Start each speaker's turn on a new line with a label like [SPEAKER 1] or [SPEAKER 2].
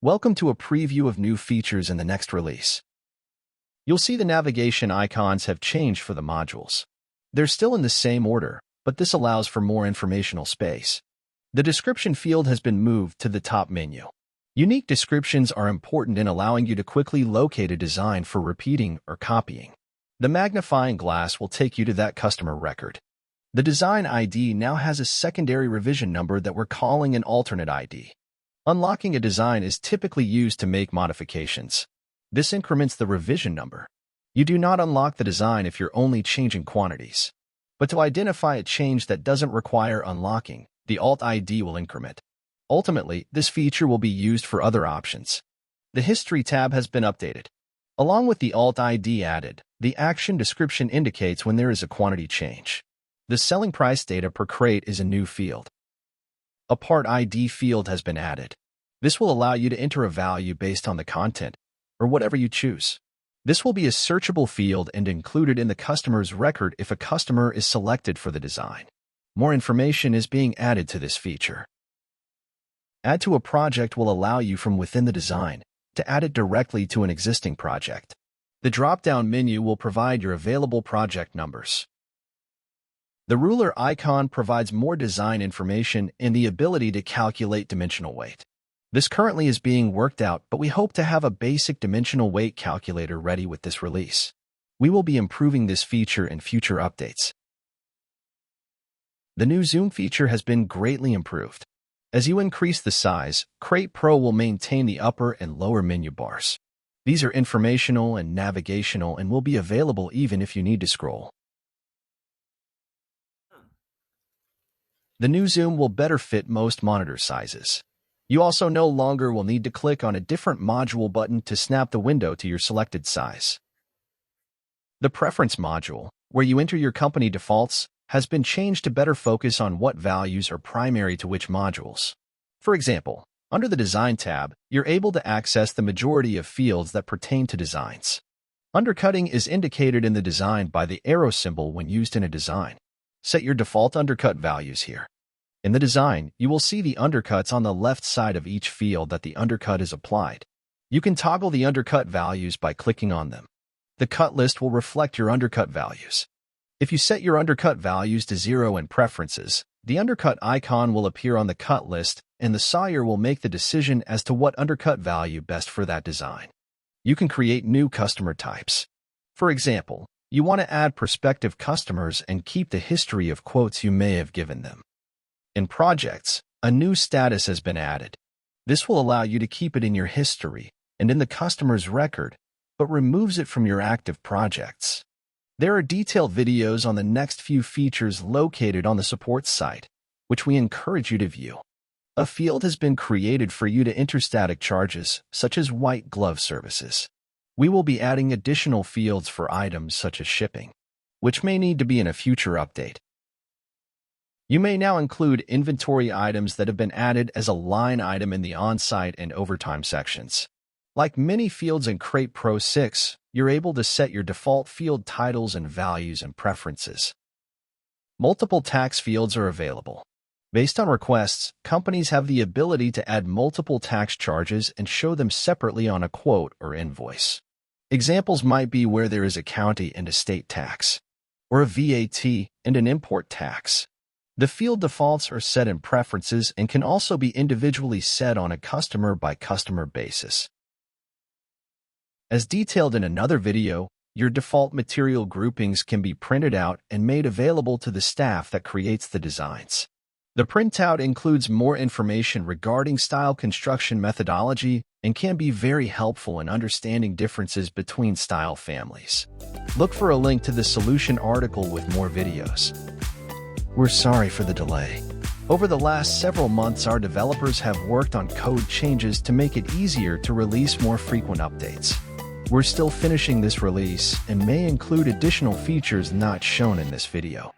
[SPEAKER 1] Welcome to a preview of new features in the next release. You'll see the navigation icons have changed for the modules. They're still in the same order, but this allows for more informational space. The description field has been moved to the top menu. Unique descriptions are important in allowing you to quickly locate a design for repeating or copying. The magnifying glass will take you to that customer record. The design ID now has a secondary revision number that we're calling an alternate ID. Unlocking a design is typically used to make modifications. This increments the revision number. You do not unlock the design if you're only changing quantities. But to identify a change that doesn't require unlocking, the Alt ID will increment. Ultimately, this feature will be used for other options. The History tab has been updated. Along with the Alt ID added, the action description indicates when there is a quantity change. The selling price data per crate is a new field. A part ID field has been added. This will allow you to enter a value based on the content, or whatever you choose. This will be a searchable field and included in the customer's record if a customer is selected for the design. More information is being added to this feature. Add to a project will allow you from within the design to add it directly to an existing project. The drop-down menu will provide your available project numbers. The ruler icon provides more design information and the ability to calculate dimensional weight. This currently is being worked out, but we hope to have a basic dimensional weight calculator ready with this release. We will be improving this feature in future updates. The new zoom feature has been greatly improved. As you increase the size, Crate Pro will maintain the upper and lower menu bars. These are informational and navigational and will be available even if you need to scroll. The new zoom will better fit most monitor sizes. You also no longer will need to click on a different module button to snap the window to your selected size. The Preference module, where you enter your company defaults, has been changed to better focus on what values are primary to which modules. For example, under the Design tab, you're able to access the majority of fields that pertain to designs. Undercutting is indicated in the design by the arrow symbol when used in a design. Set your default undercut values here. In the design, you will see the undercuts on the left side of each field that the undercut is applied. You can toggle the undercut values by clicking on them. The cut list will reflect your undercut values. If you set your undercut values to 0 in Preferences, the undercut icon will appear on the cut list and the sawyer will make the decision as to what undercut value best for that design. You can create new customer types. For example, you want to add prospective customers and keep the history of quotes you may have given them. In Projects, a new status has been added. This will allow you to keep it in your history and in the customer's record, but removes it from your active projects. There are detailed videos on the next few features located on the support site, which we encourage you to view. A field has been created for you to enter static charges, such as white glove services. We will be adding additional fields for items such as shipping, which may need to be in a future update. You may now include inventory items that have been added as a line item in the on-site and overtime sections. Like many fields in Crate Pro 6, you're able to set your default field titles and values and preferences. Multiple tax fields are available. Based on requests, companies have the ability to add multiple tax charges and show them separately on a quote or invoice. Examples might be where there is a county and a state tax, or a VAT and an import tax. The field defaults are set in Preferences and can also be individually set on a customer-by-customer basis. As detailed in another video, your default material groupings can be printed out and made available to the staff that creates the designs. The printout includes more information regarding style construction methodology and can be very helpful in understanding differences between style families. Look for a link to the solution article with more videos. We're sorry for the delay. Over the last several months, our developers have worked on code changes to make it easier to release more frequent updates. We're still finishing this release and may include additional features not shown in this video.